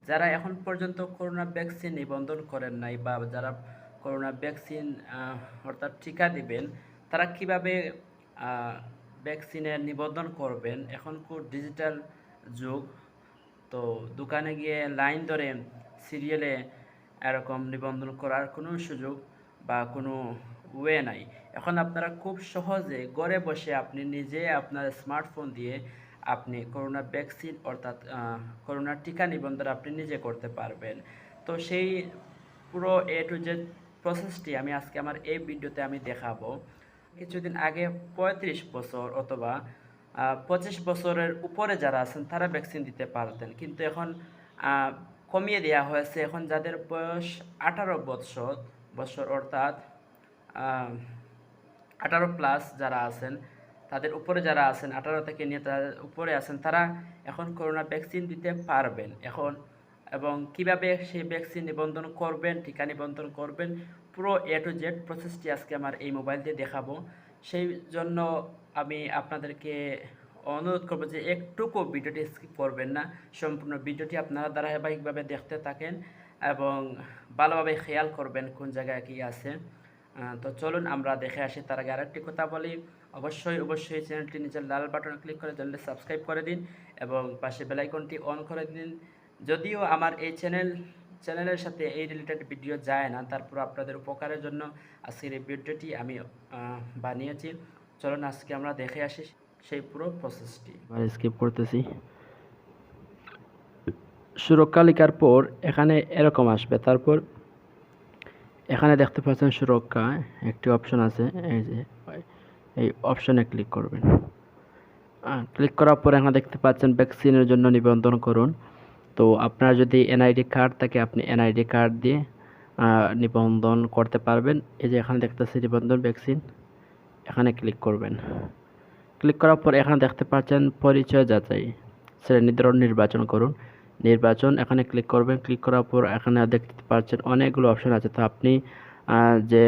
যারা এখন পর্যন্ত করোনা ভ্যাকসিন নিবন্ধন করেন নাই বা যারা করোনা ভ্যাকসিন অর্থাৎ টিকা দিবেন, তারা কিভাবে ভ্যাকসিনের নিবন্ধন করবেন? এখন খুব ডিজিটাল যুগ, তো দোকানে গিয়ে লাইন ধরে সিরিয়ালে এরকম নিবন্ধন করার কোনো সুযোগ বা কোনো ওয়ে নাই। এখন আপনারা খুব সহজে ঘরে বসে আপনি নিজে আপনার স্মার্টফোন দিয়ে আপনি করোনা ভ্যাকসিন অর্থাৎ করোনা টিকা নিবন্ধন আপনি নিজে করতে পারবেন। তো সেই পুরো এ টু জেড প্রসেসটি আমি আজকে আমার এই ভিডিওতে আমি দেখাবো। কিছুদিন আগে 35 বছর অথবা 25 বছরের উপরে যারা আছেন তারা ভ্যাকসিন দিতে পারতেন, কিন্তু এখন কমিয়ে দেওয়া হয়েছে। এখন যাদের বয়স 18 বছর অর্থাৎ 18+ যারা আছেন, তাদের উপরে যারা আছেন, 18 থেকে নিয়ে তাদের উপরে আছেন, তারা এখন করোনা ভ্যাকসিন দিতে পারবেন এখন। এবং কিভাবে সেই ভ্যাকসিন নিবন্ধন করবেন, টিকা নিবন্ধন করবেন, পুরো এ টু জেড প্রসেসটি আজকে আমার এই মোবাইল দিয়ে দেখাবো। সেই জন্য আমি আপনাদেরকে অনুরোধ করবো যে একটুকু ভিডিওটি স্কিপ করবেন না, সম্পূর্ণ ভিডিওটি আপনারা ধারাবাহিকভাবে দেখতে থাকেন এবং ভালোভাবে খেয়াল করবেন কোন জায়গায় কী আছে। তো চলুন আমরা দেখে আসি। তার আগে আরেকটি কথা বলি, অবশ্যই চ্যানেলটি নিচের লাল বাটনে ক্লিক করে চ্যানেলটি সাবস্ক্রাইব করে দিন এবং পাশে বেল আইকনটি অন করে দিন। যদিও আমার এই চ্যানেলের সাথে এই রিলেটেড ভিডিও যায় না, তারপর আপনাদের উপকারের জন্য আজকের এই ভিডিওটি আমি বানিয়েছি। চলুন আজকে আমরা দেখে আসি সেই পুরো প্রসেসটি। স্কিপ করতেছি। সুরক্ষা লেখার পর এখানে এরকম আসবে, তারপর এখানে দেখতে পাচ্ছেন সুরক্ষা একটি অপশন আছে, এই যে এই অপশনে ক্লিক করবেন। ক্লিক করার পর এখানে দেখতে পাচ্ছেন ভ্যাকসিনের জন্য নিবন্ধন করুন। তো আপনার যদি এনআইডি কার্ড থাকে আপনি এনআইডি কার্ড দিয়ে নিবন্ধন করতে পারবেন। এই যে এখানে দেখতেছি নিবন্ধন ভ্যাকসিন, এখানে ক্লিক করবেন। ক্লিক করার পর এখানে দেখতে পাচ্ছেন পরিচয় যাচাই, শ্রেণী ধরন নির্বাচন করুন। নির্বাচন এখানে ক্লিক করবেন। ক্লিক করার পর এখানে দেখতে পাচ্ছেন অনেকগুলো অপশন আছে, তো আপনি যে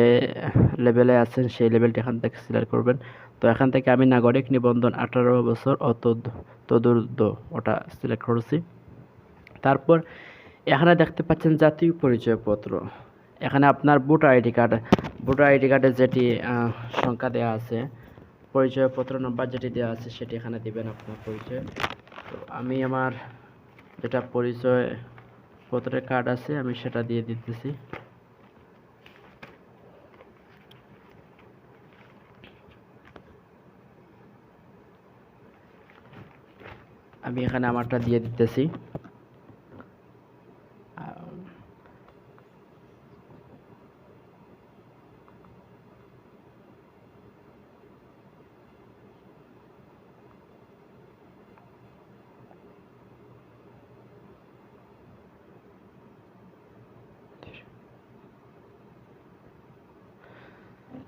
লেভেলে আছেন সেই লেভেলটি এখান থেকে সিলেক্ট করবেন। তো এখান থেকে আমি নাগরিক নিবন্ধন 18 বছর তদূর্ধ্ব ওটা সিলেক্ট করছি। তারপর এখানে দেখতে পাচ্ছেন জাতীয় পরিচয়পত্র, এখানে আপনার ভোটার আইডি কার্ডের যেটি সংখ্যা দেওয়া আছে, পরিচয়পত্র নাম্বার যেটি দেওয়া আছে সেটি এখানে দিবেন আপনার পরিচয়। তো আমি আমার যেটা পরিচয় পত্রের কার্ড আছে আমি সেটা দিয়ে দিতেছি। আমি এখানে আমারটা দিয়ে দিতেছি।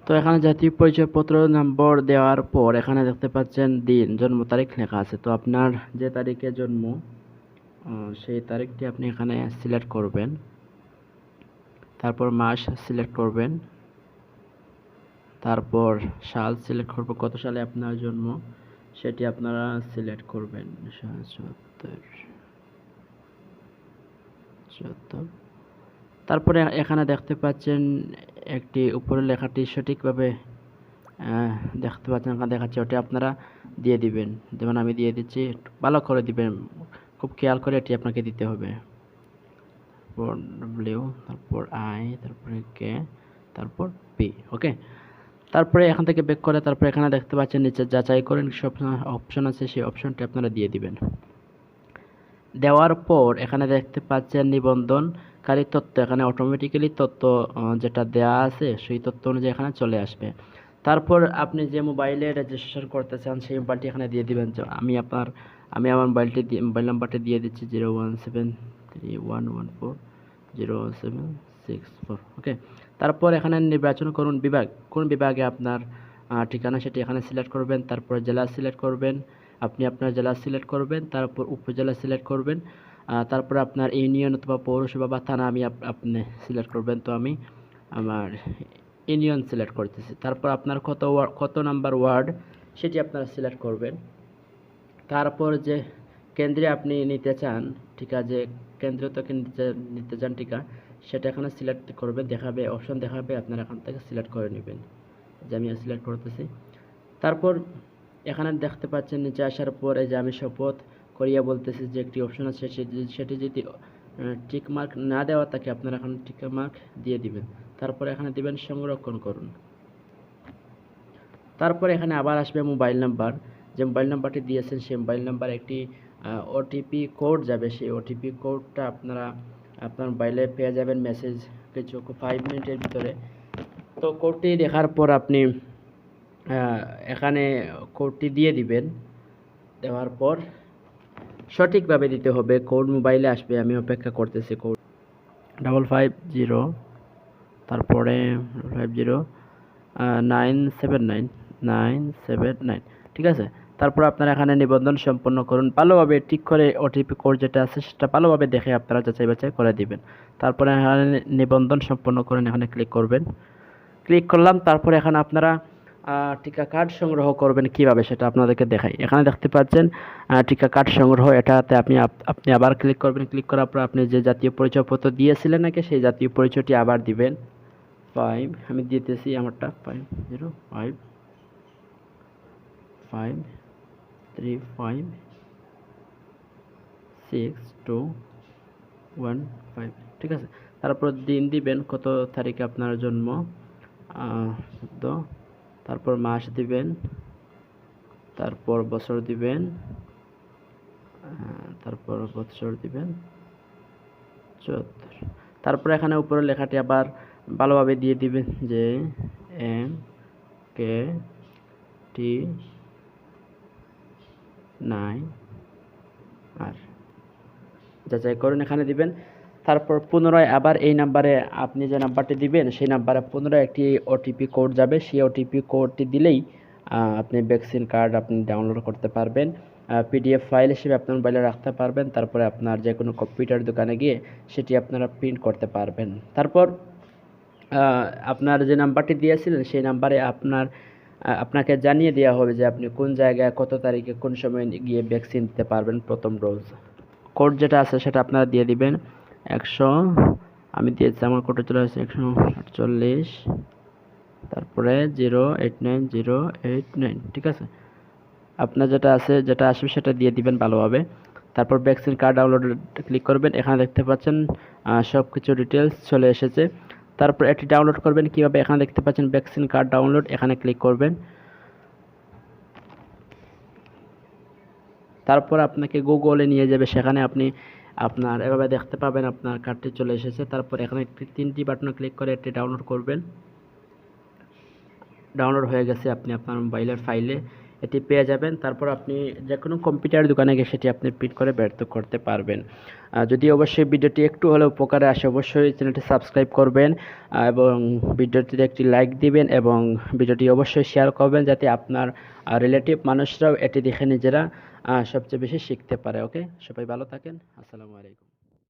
তো এখানে জাতীয় পরিচয়পত্র নম্বর দেওয়ার পর এখানে দেখতে পাচ্ছেন দিন, জন্ম তারিখ লেখা আছে। তো আপনার যে তারিখে জন্ম সেই তারিখটি আপনি এখানে সিলেক্ট করবেন। তারপর মাস সিলেক্ট করবেন, তারপর সাল সিলেক্ট করব, কত সালে আপনার জন্ম সেটি আপনারা সিলেক্ট করবেন। ৭৭। তারপরে এখানে দেখতে পাচ্ছেন একটি উপরের লেখাটি সঠিকভাবে দেখতে পাচ্ছেন, এখানে দেখাচ্ছে, ওটি আপনারা দিয়ে দিবেন। যেমন আমি দিয়ে দিচ্ছি, ভালো করে দিবেন, খুব খেয়াল করে এটি আপনাকে দিতে হবে। তারপর ডব্লিউ, তারপর আই, তারপরে কে, তারপর পি। ওকে, তারপরে এখান থেকে ব্যাক করে তারপরে এখানে দেখতে পাচ্ছেন নিচে যাচাই করেন সব অপশন আছে, সেই অপশনটি আপনারা দিয়ে দিবেন। দেওয়ার পর এখানে দেখতে পাচ্ছেন নিবন্ধনকারী তথ্য, এখানে অটোমেটিক্যালি তথ্য যেটা দেওয়া আছে সেই তথ্য অনুযায়ী এখানে চলে আসবে। তারপর আপনি যে মোবাইলে রেজিস্ট্রেশন করতে চান সেই মোবাইলটি এখানে দিয়ে দিবেন। আমি আমার মোবাইল নাম্বারটি দিয়ে দিচ্ছি 0173114076 ওকে। তারপর এখানে নির্বাচন করুন বিভাগ, কোন বিভাগে আপনার ঠিকানা সেটি এখানে সিলেক্ট করবেন। তারপর জেলা সিলেক্ট করবেন, আপনি আপনার জেলা সিলেক্ট করবেন। তারপর উপজেলা সিলেক্ট করবেন। তারপর আপনার ইউনিয়ন অথবা পৌরসভা বা থানা আপনি সিলেক্ট করবেন। তো আমি আমার ইউনিয়ন সিলেক্ট করতেছি। তারপর আপনার কত নাম্বার ওয়ার্ড সেটি আপনারা সিলেক্ট করবেন। তারপর যে কেন্দ্রে আপনি নিতে চান টিকা যে কেন্দ্র থেকে নিতে চান টিকা, সেটা এখানে সিলেক্ট করবে, দেখাবে অপশন দেখাবে, আপনারা এখান থেকে সিলেক্ট করে নেবেন। যে আমি সিলেক্ট করতেছি। তারপর এখানে দেখতে পাচ্ছেন নিচে আসার পর এই যে আমি শপথ করিয়া বলতেছি যে একটি অপশন আছে, সেটি যদি টিক মার্ক না দেওয়া থাকে আপনারা এখন টিক মার্ক দিয়ে দিবেন। তারপর এখানে দিবেন সংরক্ষণ করুন। তারপর এখানে আবার আসবে মোবাইল নাম্বার, যে মোবাইল নাম্বারটি দিয়েছেন সেই মোবাইল নাম্বার একটি ওটিপি কোড যাবে, সেই ওটিপি কোডটা আপনারা আপনার মোবাইলে পেয়ে যাবেন মেসেজ কিছু 5 মিনিটের ভিতরে। তো কোডটি দেখার পর আপনি এখানে কোডটি দিয়ে দিবেন। দেওয়ার পর সঠিকভাবে দিতে হবে, কোড মোবাইলে আসবে, আমি অপেক্ষা করতেছি। কোড 550, তারপরে 50979, ঠিক আছে। তারপর আপনারা এখানে নিবন্ধন সম্পন্ন করুন ভালোভাবে, ঠিক করে ওটিপি কোড যেটা আছে সেটা ভালোভাবে দেখে আপনারা যাচাই বাছাই করে দিবেন। তারপরে এখানে নিবন্ধন সম্পন্ন করেন, এখানে ক্লিক করবেন। ক্লিক করলাম। তারপর এখানে আপনারা টিকা কার্ড সংগ্রহ করবেন কিভাবে সেটা আপনাদেরকে দেখাই। এখানে দেখতে পাচ্ছেন টিকা কার্ড সংগ্রহ, এটাতে আপনি আবার ক্লিক করবেন। ক্লিক করার পর আপনি যে জাতীয় পরিচয়পত্র দিয়েছিলেন নাকি সেই জাতীয় পরিচয়টি আবার দিবেন। 5 আমি দিতেছি আমারটা 5053562115, ঠিক আছে। তারপর দিন দিবেন, কত তারিখে আপনার জন্ম, তারপর মাস দিবেন, তারপর বছর দিবেন, তারপর বছর দিবেন 74। তারপর এখানে উপরে লেখাটি আবার ভালোভাবে দিয়ে দিবেন যে MKT9R, যাচাই করুন এখানে দিবেন। তারপর পুনরায় আবার এই নাম্বারে আপনি যে নাম্বারটি দিবেন সেই নাম্বারে পুনরায় একটি ওটিপি কোড যাবে, সেই ওটিপি কোডটি দিলেই আপনি ভ্যাকসিন কার্ড আপনি ডাউনলোড করতে পারবেন, পিডিএফ ফাইল হিসেবে আপনার মোবাইলে রাখতে পারবেন। তারপরে আপনার যে কোনো কম্পিউটার দোকানে গিয়ে সেটি আপনারা প্রিন্ট করতে পারবেন। তারপর আপনার যে নাম্বারটি দিয়েছিলেন সেই নাম্বারে আপনাকে জানিয়ে দেওয়া হবে যে আপনি কোন জায়গায় কত তারিখে কোন সময় গিয়ে ভ্যাকসিন দিতে পারবেন প্রথম ডোজ। কোড যেটা আছে সেটা আপনারা দিয়ে দিবেন 100, আমি দিয়েছি আমার কোডে চলে আসছে 148, তারপরে 089089, ঠিক আছে। আপনার যেটা আসবে সেটা দিয়ে দিবেন ভালোভাবে। তারপর ভ্যাকসিন কার্ড ডাউনলোড ক্লিক করবেন। এখানে দেখতে পাচ্ছেন সব কিছু ডিটেলস চলে এসেছে। তারপর এটি ডাউনলোড করবেন কিভাবে, এখানে দেখতে পাচ্ছেন ভ্যাকসিন কার্ড ডাউনলোড, এখানে ক্লিক করবেন। তারপর আপনাকে গুগলে নিয়ে যাবে, সেখানে আপনি আপনার এভাবে দেখতে পাবেন আপনার কার্ডটি চলে এসেছে। তারপর এখানে তিনটি বাটনে ক্লিক করে এটি ডাউনলোড করবেন। ডাউনলোড হয়ে গেছে, আপনি আপনার মোবাইলের ফাইলে এটি পেয়ে যাবেন। তারপর আপনি যে কোনো কম্পিউটার দোকানে গিয়ে সেটি আপনি প্রিন্ট করে বের করতে পারবেন। যদি অবশ্যই ভিডিওটি একটু হলেও উপকারে আসে অবশ্যই চ্যানেলটি সাবস্ক্রাইব করবেন এবং ভিডিওটিতে একটি লাইক দিবেন এবং ভিডিওটি অবশ্যই শেয়ার করবেন যাতে আপনার রিলেটিভ মানুষরাও এটি দেখে নিজেরা সবচেয়ে বেশি শিখতে পারে। ওকে, সবাই ভালো থাকেন। আসসালামু আলাইকুম।